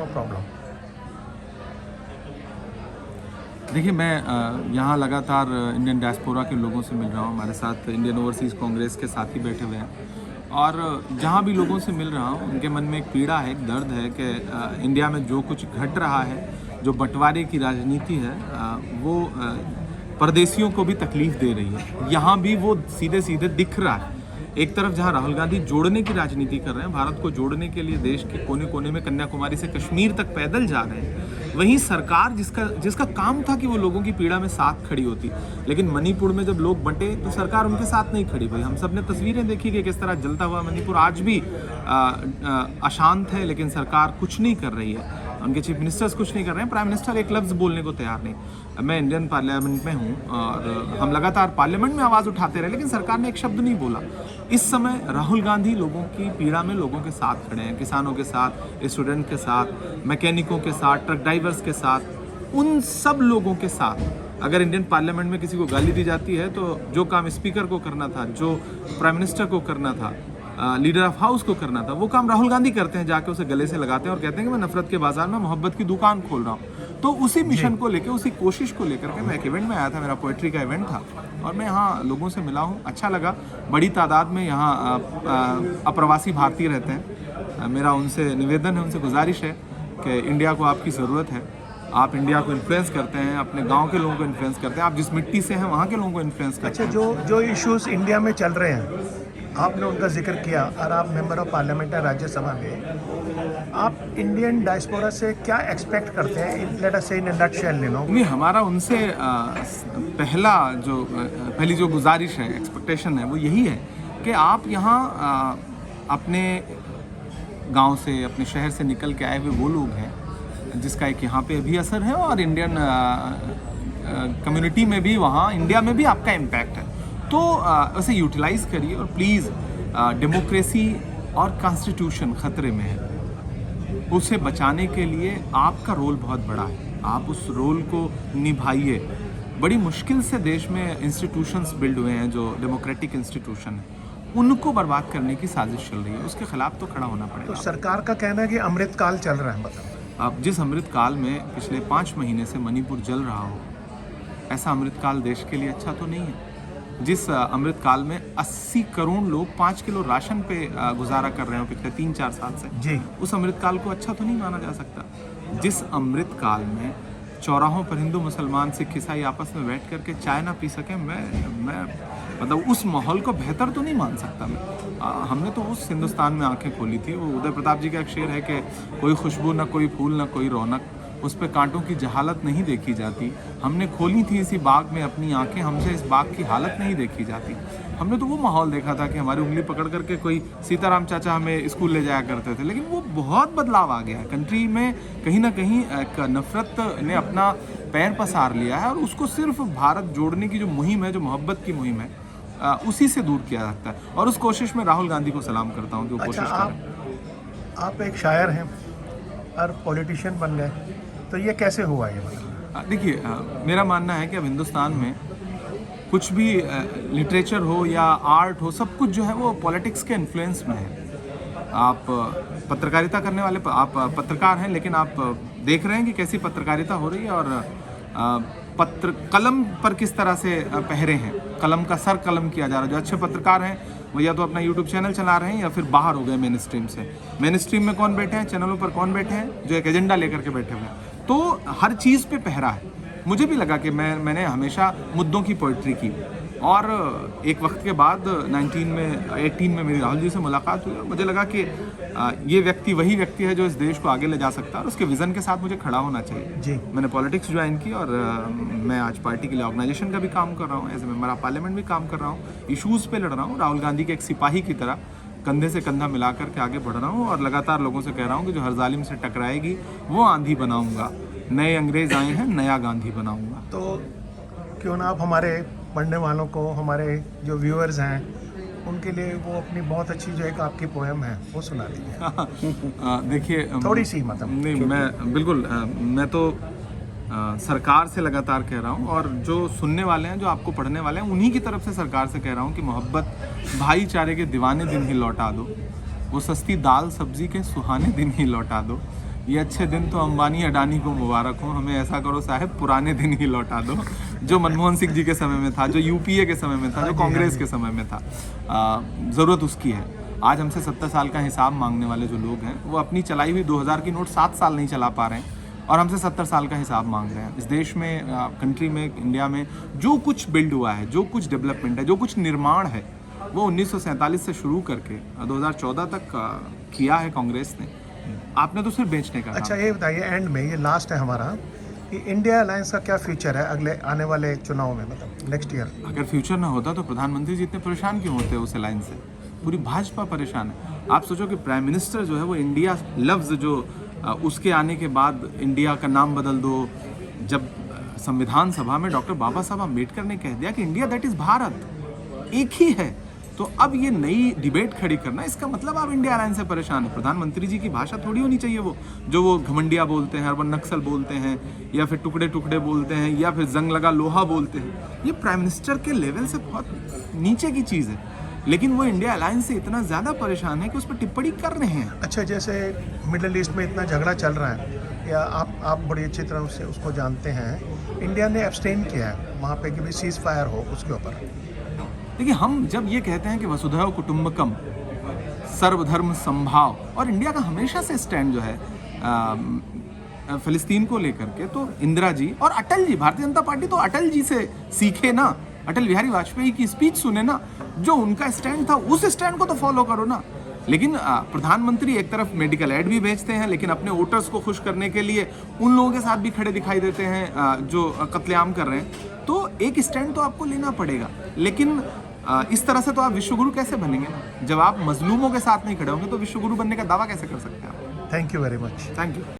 No problem. देखिए, मैं यहाँ लगातार इंडियन डायस्पोरा के लोगों से मिल रहा हूँ। हमारे साथ इंडियन ओवरसीज़ कांग्रेस के साथी बैठे हुए हैं और जहाँ भी लोगों से मिल रहा हूँ उनके मन में एक पीड़ा है, एक दर्द है कि इंडिया में जो कुछ घट रहा है, जो बंटवारे की राजनीति है, वो परदेशियों को भी तकलीफ़ दे रही है। यहाँ भी वो सीधे सीधे दिख रहा है। एक तरफ जहाँ राहुल गांधी जोड़ने की राजनीति कर रहे हैं, भारत को जोड़ने के लिए देश के कोने कोने में कन्याकुमारी से कश्मीर तक पैदल जा रहे हैं, वहीं सरकार जिसका काम था कि वो लोगों की पीड़ा में साथ खड़ी होती, लेकिन मणिपुर में जब लोग बंटे तो सरकार उनके साथ नहीं खड़ी हुई। हम सब ने तस्वीरें देखी कि किस तरह जलता हुआ मणिपुर आज भी अशांत है, लेकिन सरकार कुछ नहीं कर रही है, उनके चीफ मिनिस्टर्स कुछ नहीं कर रहे हैं, प्राइम मिनिस्टर एक लफ्ज़ बोलने को तैयार नहीं। मैं इंडियन पार्लियामेंट में हूँ और हम लगातार पार्लियामेंट में आवाज़ उठाते रहे, लेकिन सरकार ने एक शब्द नहीं बोला। इस समय राहुल गांधी लोगों की पीड़ा में लोगों के साथ खड़े हैं, किसानों के साथ, स्टूडेंट के साथ, मैकेनिकों के साथ, ट्रक ड्राइवर्स के साथ, उन सब लोगों के साथ। अगर इंडियन पार्लियामेंट में किसी को गाली दी जाती है तो जो काम स्पीकर को करना था, जो प्राइम मिनिस्टर को करना था, लीडर ऑफ हाउस को करना था, वो काम राहुल गांधी करते हैं, जाके उसे गले से लगाते हैं और कहते हैं कि मैं नफरत के बाजार में मोहब्बत की दुकान खोल रहा हूँ। तो उसी मिशन को लेकर, उसी कोशिश को लेकर के मैं एक इवेंट में आया था, मेरा पोएट्री का इवेंट था और मैं यहाँ लोगों से मिला हूँ। अच्छा लगा, बड़ी तादाद में यहाँ अप्रवासी भारतीय रहते हैं। मेरा उनसे निवेदन है, उनसे गुजारिश है कि इंडिया को आपकी ज़रूरत है। आप इंडिया को इन्फ्लुएंस करते हैं, अपने गांव के लोगों को इन्फ्लुएंस करते हैं, आप जिस मिट्टी से हैं वहाँ के लोगों को इन्फ्लुएंस करते हैं। अच्छा, जो इश्यूज इंडिया में चल रहे हैं, आपने उनका जिक्र किया और आप मेंबर ऑफ पार्लियामेंट है राज्यसभा में, आप इंडियन डायस्पोरा से क्या एक्सपेक्ट करते हैं? लेट अस से इन अ नटशेल, यू नो। नहीं, हमारा उनसे पहली जो गुजारिश है, एक्सपेक्टेशन है, वो यही है कि आप यहाँ अपने गांव से, अपने शहर से निकल के आए हुए वो लोग हैं जिसका एक यहाँ पे भी असर है और इंडियन कम्युनिटी में भी, वहाँ इंडिया में भी आपका इम्पैक्ट है। तो उसे यूटिलाइज़ करिए और प्लीज़, डेमोक्रेसी और कॉन्स्टिट्यूशन ख़तरे में है, उसे बचाने के लिए आपका रोल बहुत बड़ा है, आप उस रोल को निभाइए। बड़ी मुश्किल से देश में इंस्टीट्यूशंस बिल्ड हुए हैं, जो डेमोक्रेटिक इंस्टीट्यूशन है, उनको बर्बाद करने की साजिश चल रही है, उसके खिलाफ तो खड़ा होना पड़ेगा। तो सरकार का कहना है कि अमृत काल चल रहा है, मतलब अब जिस अमृत काल में पिछले 5 महीने से मणिपुर जल रहा हो, ऐसा अमृत काल देश के लिए अच्छा तो नहीं है। जिस अमृत काल में 80 करोड़ लोग 5 किलो राशन पे गुजारा कर रहे हो पिछले 3-4 साल से जी, उस अमृत काल को अच्छा तो नहीं माना जा सकता। जिस अमृत काल में चौराहों पर हिंदू, मुसलमान, सिख, ईसाई आपस में बैठ करके चाय ना पी सकें, मैं मतलब उस माहौल को बेहतर तो नहीं मान सकता मैं। हमने तो उस हिंदुस्तान में आंखें खोली थी। वो उदय प्रताप जी का एक शेर है कि कोई खुशबू ना कोई फूल ना कोई रौनक, उस पे कांटों की जहालत नहीं देखी जाती। हमने खोली थी इसी बाग में अपनी आंखें, हमसे इस बाग की हालत नहीं देखी जाती। हमने तो वो माहौल देखा था कि हमारी उंगली पकड़ करके कोई सीताराम चाचा हमें स्कूल ले जाया करते थे, लेकिन वो बहुत बदलाव आ गया है। कंट्री में कहीं ना कहीं एक नफरत ने अपना पैर पसार लिया है और उसको सिर्फ भारत जोड़ने की जो मुहिम है, जो मोहब्बत की मुहिम है, उसी से दूर किया जाता है। और उस कोशिश में राहुल गांधी को सलाम करता हूँ जो कोशिश कर रहे हैं। आप एक शायर हैं और पॉलिटिशियन बन गए, तो ये कैसे हुआ ये? देखिए, मेरा मानना है कि अब हिंदुस्तान में कुछ भी लिटरेचर हो या आर्ट हो, सब कुछ जो है वो पॉलिटिक्स के इन्फ्लुएंस में है। आप पत्रकारिता करने वाले, आप पत्रकार हैं, लेकिन आप देख रहे हैं कि कैसी पत्रकारिता हो रही है और कलम पर किस तरह से पहरे हैं, कलम का सर कलम किया जा रहा है। जो अच्छे पत्रकार हैं वो या तो अपना यूट्यूब चैनल चला रहे हैं या फिर बाहर हो गए मेन स्ट्रीम से। मेन स्ट्रीम में कौन बैठे हैं, चैनलों पर कौन बैठे हैं, जो एक एजेंडा लेकर के बैठे हुए हैं। तो हर चीज़ पे पहरा है। मुझे भी लगा कि मैंने हमेशा मुद्दों की पोइट्री की और एक वक्त के बाद 18 में मेरी राहुल जी से मुलाकात हुई और मुझे लगा कि ये व्यक्ति वही व्यक्ति है जो इस देश को आगे ले जा सकता है और उसके विज़न के साथ मुझे खड़ा होना चाहिए जी। मैंने पॉलिटिक्स ज्वाइन की और मैं आज पार्टी के लिए ऑर्गेनाइजेशन का भी काम कर रहा हूँ, as a member of parliament भी काम कर रहा हूँ, इशूज़ पे लड़ रहा हूँ, राहुल गांधी के एक सिपाही की तरह कंधे से कंधा मिला करके आगे बढ़ रहा हूँ और लगातार लोगों से कह रहा हूँ कि जो हर जालिम से टकराएगी वो आंधी बनाऊँगा, नए अंग्रेज आए हैं, नया गांधी बनाऊँगा। तो क्यों ना आप हमारे पढ़ने वालों को, हमारे जो व्यूअर्स हैं, उनके लिए वो अपनी बहुत अच्छी जो एक आपकी पोएम है वो सुना दीजिए। देखिए, थोड़ी सी मतलब नहीं, मैं बिल्कुल मैं तो सरकार से लगातार कह रहा हूँ और जो सुनने वाले हैं, जो आपको पढ़ने वाले हैं, उन्हीं की तरफ से सरकार से कह रहा हूँ कि मोहब्बत भाईचारे के दीवाने दिन ही लौटा दो, वो सस्ती दाल सब्जी के सुहाने दिन ही लौटा दो, ये अच्छे दिन तो अंबानी अडानी को मुबारक हो, हमें ऐसा करो साहब पुराने दिन ही लौटा दो जो मनमोहन सिंह जी के समय में था, जो यूपीए के समय में था, जो कांग्रेस के समय में था। ज़रूरत उसकी है। आज हमसे 70 साल का हिसाब मांगने वाले जो लोग हैं वो अपनी चलाई हुई 2000 की नोट 7 साल नहीं चला पा रहे हैं और हमसे 70 साल का हिसाब मांग रहे हैं। इस देश में, कंट्री में, इंडिया में जो कुछ बिल्ड हुआ है, जो कुछ डेवलपमेंट है, जो कुछ निर्माण है, वो 1947 से शुरू करके 2014 तक किया है कांग्रेस ने। आपने तो सिर्फ बेचने का अच्छा ये बताइए, एंड में ये लास्ट है हमारा, कि इंडिया अलायंस का क्या फ्यूचर है अगले आने वाले चुनाव में, मतलब नेक्स्ट ईयर? अगर फ्यूचर ना होता तो प्रधानमंत्री जी इतने परेशान क्यों होते उस अलायंस से? पूरी भाजपा परेशान है। आप सोचो कि प्राइम मिनिस्टर जो है वो इंडिया लफ्ज़ जो उसके आने के बाद इंडिया का नाम बदल दो। जब संविधान सभा में डॉक्टर बाबा साहब अम्बेडकर ने कह दिया कि इंडिया दैट इज़ भारत, एक ही है, तो अब ये नई डिबेट खड़ी करना, इसका मतलब आप इंडिया अलायंस से परेशान है। प्रधानमंत्री जी की भाषा थोड़ी होनी चाहिए वो घमंडिया बोलते हैं, अर्बन नक्सल बोलते हैं, या फिर टुकड़े टुकड़े बोलते हैं, या फिर जंग लगा लोहा बोलते हैं। ये प्राइम मिनिस्टर के लेवल से बहुत नीचे की चीज़ है, लेकिन वो इंडिया अलायंस से इतना ज़्यादा परेशान है कि उस पर टिप्पणी कर रहे हैं। अच्छा, जैसे मिडिल ईस्ट में इतना झगड़ा चल रहा है, या आप बड़ी अच्छी तरह से उसको जानते हैं, इंडिया ने एब्सटेन किया है वहाँ पे कि भाई सीज फायर हो उसके ऊपर। देखिए, हम जब ये कहते हैं कि वसुधैव कुटुंबकम, सर्वधर्म संभाव, और इंडिया का हमेशा से स्टैंड जो है फिलिस्तीन को लेकर के, तो इंदिरा जी और अटल जी, भारतीय जनता पार्टी तो अटल जी से सीखे ना, अटल बिहारी वाजपेयी की स्पीच सुने ना, जो उनका स्टैंड था उस स्टैंड को तो फॉलो करो ना। लेकिन प्रधानमंत्री एक तरफ मेडिकल एड भी भेजते हैं, लेकिन अपने वोटर्स को खुश करने के लिए उन लोगों के साथ भी खड़े दिखाई देते हैं जो कत्लेआम कर रहे हैं। तो एक स्टैंड तो आपको लेना पड़ेगा, लेकिन इस तरह से तो आप विश्वगुरु कैसे बनेंगे ना? जब आप मजलूमों के साथ नहीं खड़े होंगे तो विश्वगुरु बनने का दावा कैसे कर सकते हैं आप? Thank you very much. Thank you.